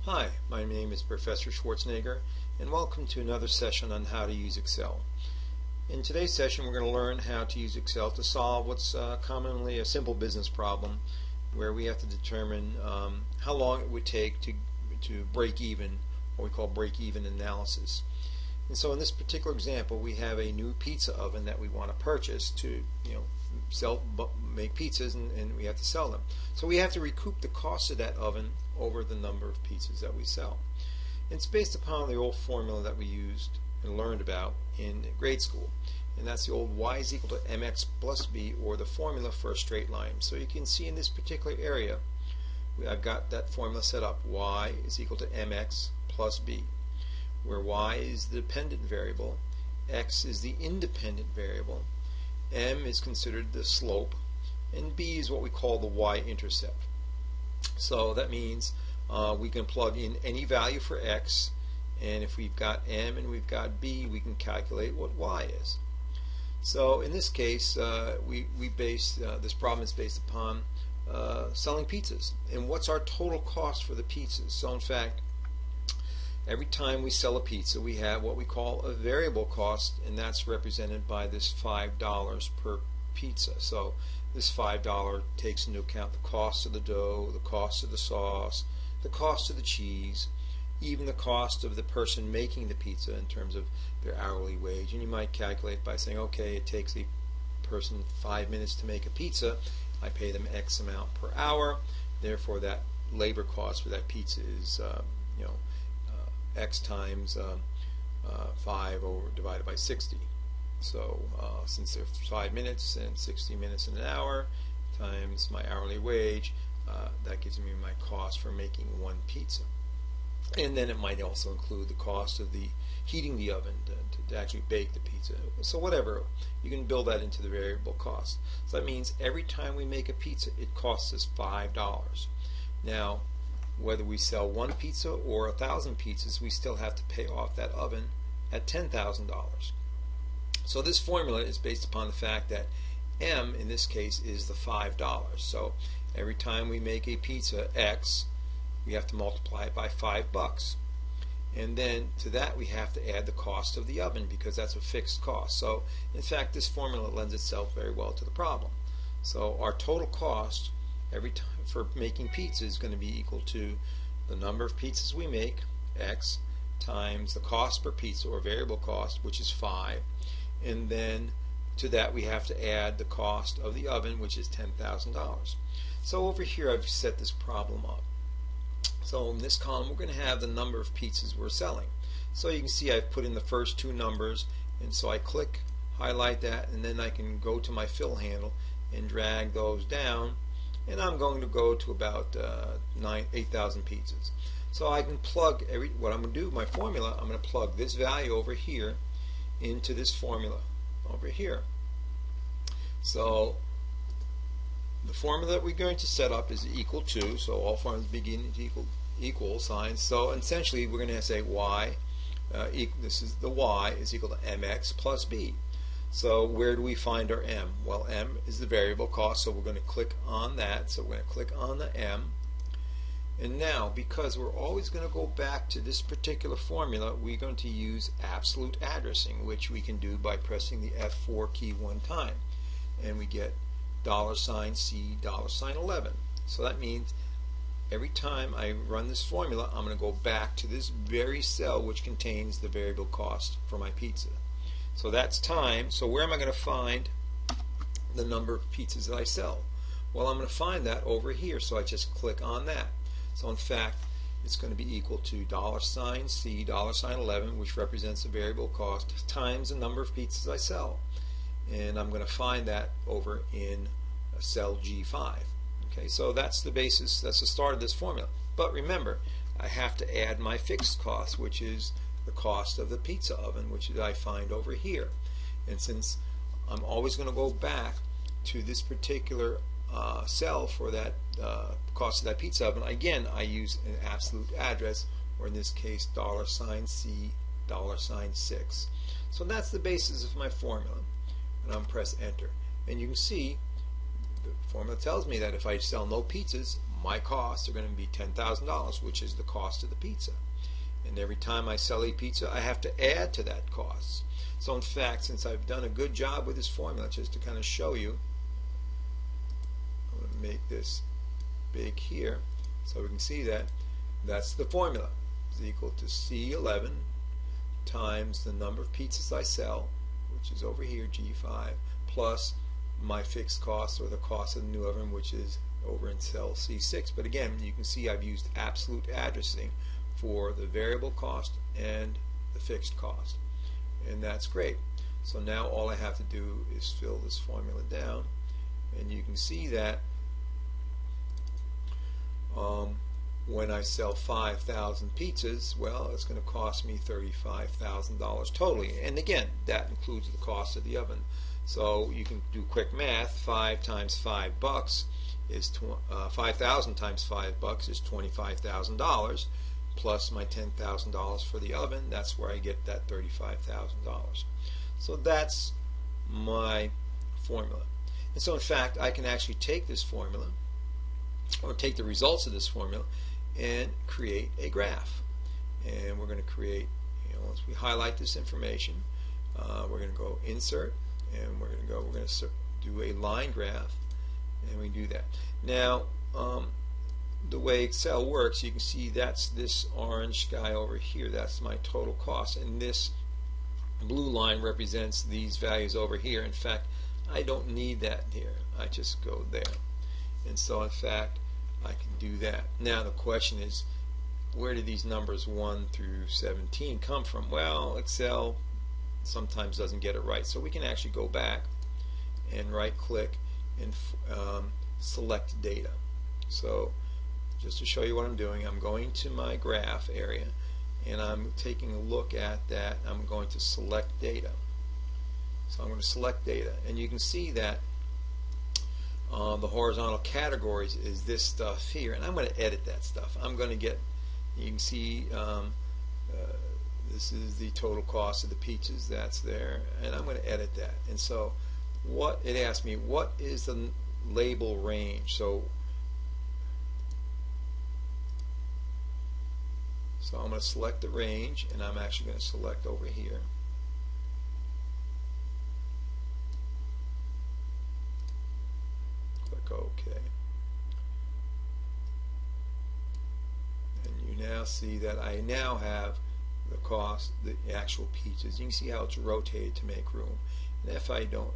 Hi, my name is Professor Schwarzenegger, and welcome to another session on how to use Excel. In today's session, we're going to learn how to use Excel to solve what's commonly a simple business problem, where we have to determine how long it would take to break even, what we call break-even analysis. And so in this particular example, we have a new pizza oven that we want to purchase to, make pizzas, and we have to sell them. So we have to recoup the cost of that oven over the number of pizzas that we sell. It's based upon the old formula that we used and learned about in grade school, and that's the old y is equal to mx plus b, or the formula for a straight line. So you can see in this particular area, I've got that formula set up. Y is equal to mx plus b, where y is the dependent variable, x is the independent variable, m is considered the slope, and b is what we call the y-intercept. So that means we can plug in any value for x, and if we've got m and we've got b, we can calculate what y is. So in this case, this problem is based upon selling pizzas. And what's our total cost for the pizzas? So in fact, every time we sell a pizza, we have what we call a variable cost, and that's represented by this $5 per pizza. So this $5 takes into account the cost of the dough, the cost of the sauce, the cost of the cheese, even the cost of the person making the pizza in terms of their hourly wage. And you might calculate by saying, okay, it takes a person 5 minutes to make a pizza, I pay them X amount per hour, therefore that labor cost for that pizza is X times 5 divided by 60. So since there's 5 minutes and 60 minutes in an hour times my hourly wage, that gives me my cost for making one pizza. And then it might also include the cost of the heating the oven to actually bake the pizza. So whatever, you can build that into the variable cost. So that means every time we make a pizza, it costs us $5. Now, whether we sell one pizza or 1,000 pizzas, we still have to pay off that oven at $10,000. So this formula is based upon the fact that m in this case is the $5. So every time we make a pizza X, we have to multiply it by $5. And then to that we have to add the cost of the oven, because that's a fixed cost. So in fact, this formula lends itself very well to the problem. So our total cost every time for making pizza is going to be equal to the number of pizzas we make, X, times the cost per pizza, or variable cost, which is 5. And then to that we have to add the cost of the oven, which is $10,000. So over here I've set this problem up. So in this column we're going to have the number of pizzas we're selling. So you can see I've put in the first two numbers, and so I click, highlight that, and then I can go to my fill handle and drag those down, and I'm going to go to about 8,000 pizzas. So I can plug what I'm going to do, my formula, I'm going to plug this value over here into this formula over here. So the formula that we're going to set up is equal to, so all formulas begin to equal signs. So essentially we're going to say y, this is the y is equal to mx plus b. So where do we find our m? Well, m is the variable cost, so we're going to click on that. So we're going to click on the m. And now, because we're always going to go back to this particular formula, we're going to use absolute addressing, which we can do by pressing the F4 key one time. And we get $C, $11. So that means every time I run this formula, I'm going to go back to this very cell which contains the variable cost for my pizza. So that's time. So where am I going to find the number of pizzas that I sell? Well, I'm going to find that over here, so I just click on that. So in fact, it's going to be equal to $C, $11, which represents the variable cost, times the number of pizzas I sell. And I'm going to find that over in cell G5. Okay, so that's the basis, that's the start of this formula. But remember, I have to add my fixed cost, which is the cost of the pizza oven, which I find over here. And since I'm always going to go back to this particular cell for that cost of that pizza oven, again I use an absolute address, or in this case $C, $6. So that's the basis of my formula, and I'm press enter, and you can see the formula tells me that if I sell no pizzas, my costs are going to be $10,000, which is the cost of the pizza. And every time I sell a pizza, I have to add to that cost. So in fact, since I've done a good job with this formula, just to kind of show you, I'm going to make this big here so we can see that. That's the formula. It's equal to C11 times the number of pizzas I sell, which is over here, G5, plus my fixed cost, or the cost of the new oven, which is over in cell C6. But again, you can see I've used absolute addressing for the variable cost and the fixed cost, and that's great. So now all I have to do is fill this formula down, and you can see that when I sell 5,000 pizzas, well, it's going to cost me $35,000 totally. And again, that includes the cost of the oven. So you can do quick math. 5 times $5 is 5,000 times $5 is $25,000, plus my $10,000 for the oven. That's where I get that $35,000. So that's my formula. And so in fact, I can actually take this formula, or take the results of this formula, and create a graph. And we're going to create, once we highlight this information, we're going to go insert, and we're going to do a line graph, and we do that. Now, the way Excel works, you can see that's this orange guy over here. That's my total cost, and this blue line represents these values over here. In fact, I don't need that here. I just go there. And so in fact, I can do that. Now the question is, where do these numbers 1 through 17 come from? Well, Excel sometimes doesn't get it right, so we can actually go back and right click and select data. So just to show you what I'm doing, I'm going to my graph area, and I'm taking a look at that. I'm going to select data. So I'm going to select data, and you can see that the horizontal categories is this stuff here, and I'm going to edit that stuff. I'm going to get, you can see this is the total cost of the pizzas, that's there, and I'm going to edit that. And so what it asks me, what is the label range? So I'm going to select the range, and I'm actually going to select over here. Click OK. And you now see that I now have the cost, the actual pizzas. You can see how it's rotated to make room. And if I don't,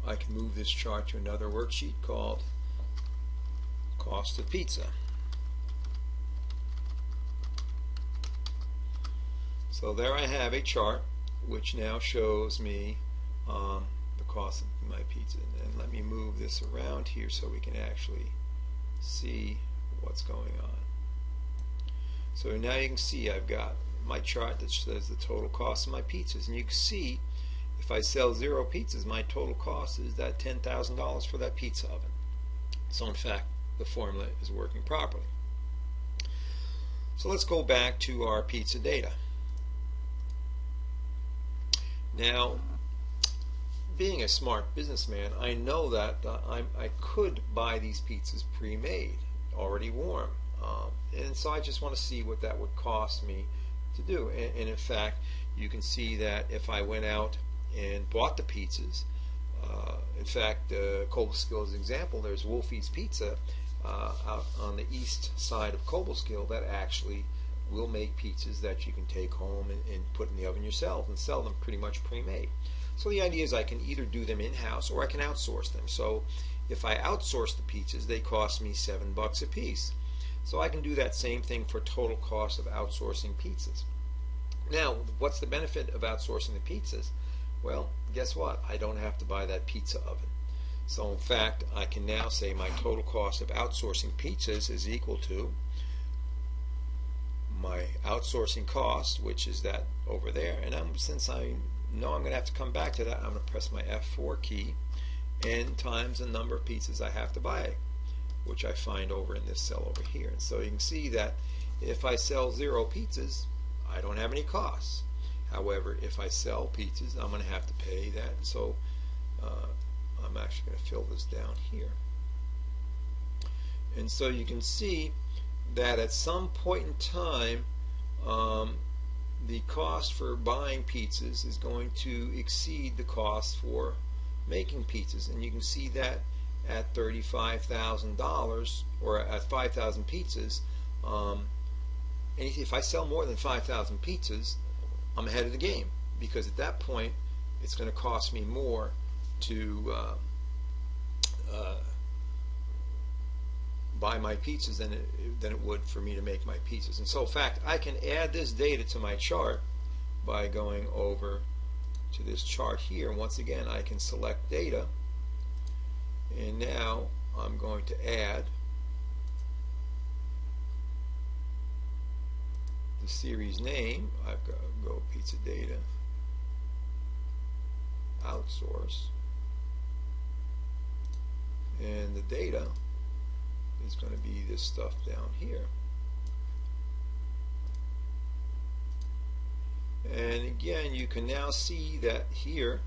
I can move this chart to another worksheet called Cost of Pizza. So there I have a chart which now shows me the cost of my pizza. And let me move this around here so we can actually see what's going on. So now you can see I've got my chart that says the total cost of my pizzas, and you can see if I sell 0 pizzas, my total cost is that $10,000 for that pizza oven. So in fact, the formula is working properly. So let's go back to our pizza data. Now, being a smart businessman, I know that I could buy these pizzas pre-made, already warm, and so I just want to see what that would cost me to do. And in fact, you can see that if I went out and bought the pizzas, in fact, Cobleskill as an example, there's Wolfie's Pizza out on the east side of Cobleskill that actually will make pizzas that you can take home and put in the oven yourself and sell them pretty much pre-made. So the idea is I can either do them in-house or I can outsource them. So if I outsource the pizzas, they cost me $7 a piece. So I can do that same thing for total cost of outsourcing pizzas. Now, what's the benefit of outsourcing the pizzas? Well, guess what? I don't have to buy that pizza oven. So in fact, I can now say my total cost of outsourcing pizzas is equal to my outsourcing cost, which is that over there. And since I know I'm going to have to come back to that, I'm going to press my F4 key and times the number of pizzas I have to buy, which I find over in this cell over here. And so you can see that if I sell 0 pizzas, I don't have any costs. However, if I sell pizzas, I'm going to have to pay that. So I'm actually going to fill this down here. And so you can see that at some point in time the cost for buying pizzas is going to exceed the cost for making pizzas, and you can see that at $35,000 or at 5,000 pizzas. If I sell more than 5,000 pizzas, I'm ahead of the game, because at that point it's going to cost me more to buy my pizzas than it would for me to make my pizzas. And so in fact, I can add this data to my chart by going over to this chart here. Once again, I can select data, and now I'm going to add the series name. I've got to go pizza data outsource, and the data is going to be this stuff down here. And again, you can now see that here,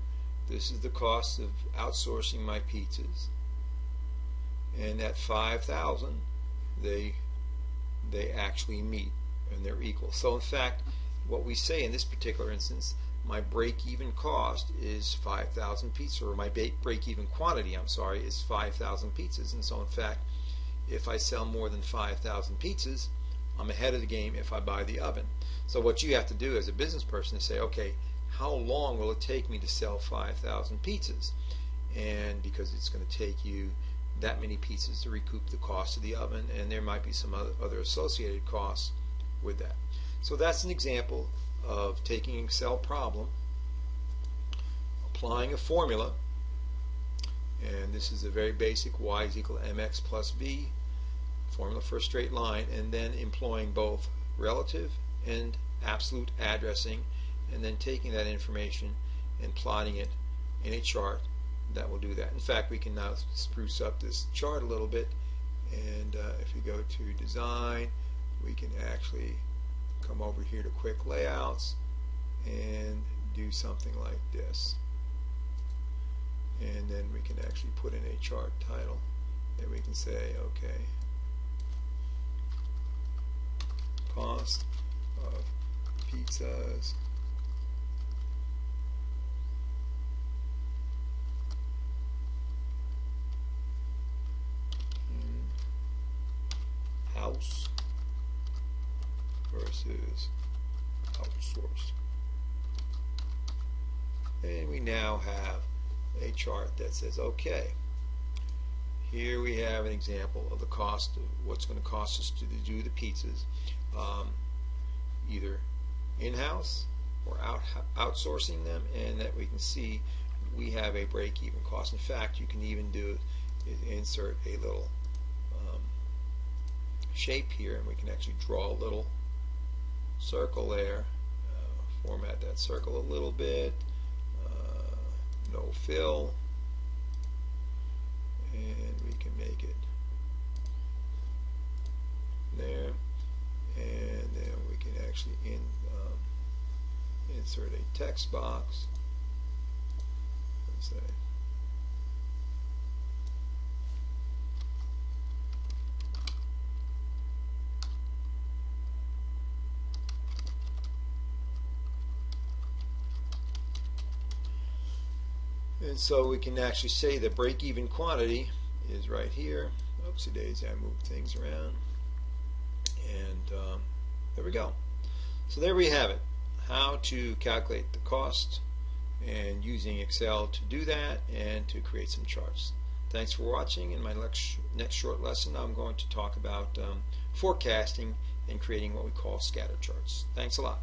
this is the cost of outsourcing my pizzas, and at 5,000 they actually meet and they're equal. So in fact, what we say in this particular instance, my break-even cost is 5,000 pizzas, or my break-even quantity, I'm sorry, is 5,000 pizzas. And so in fact, if I sell more than 5,000 pizzas, I'm ahead of the game if I buy the oven. So what you have to do as a business person is say, okay, how long will it take me to sell 5,000 pizzas? And because it's going to take you that many pizzas to recoup the cost of the oven, and there might be some other associated costs with that. So that's an example of taking an Excel problem, applying a formula, and this is a very basic y is equal to mx plus b formula for a straight line, and then employing both relative and absolute addressing, and then taking that information and plotting it in a chart that will do that. In fact, we can now spruce up this chart a little bit, and if we go to design, we can actually come over here to quick layouts and do something like this, and then we can actually put in a chart title, and we can say, okay, cost of pizzas in house versus outsourced. And we now have a chart that says, okay, here we have an example of the cost of what's going to cost us to do the pizzas, either in-house or outsourcing them, and that we can see we have a break-even cost. In fact, you can even do is insert a little shape here, and we can actually draw a little circle there, format that circle a little bit, no fill, and we can make it there, and then we can actually insert a text box and say and so we can actually say the break-even quantity is right here. Oopsie daisy, I moved things around, and there we go. So there we have it, how to calculate the cost, and using Excel to do that and to create some charts. Thanks for watching. In my next short lesson, I'm going to talk about forecasting and creating what we call scatter charts. Thanks a lot.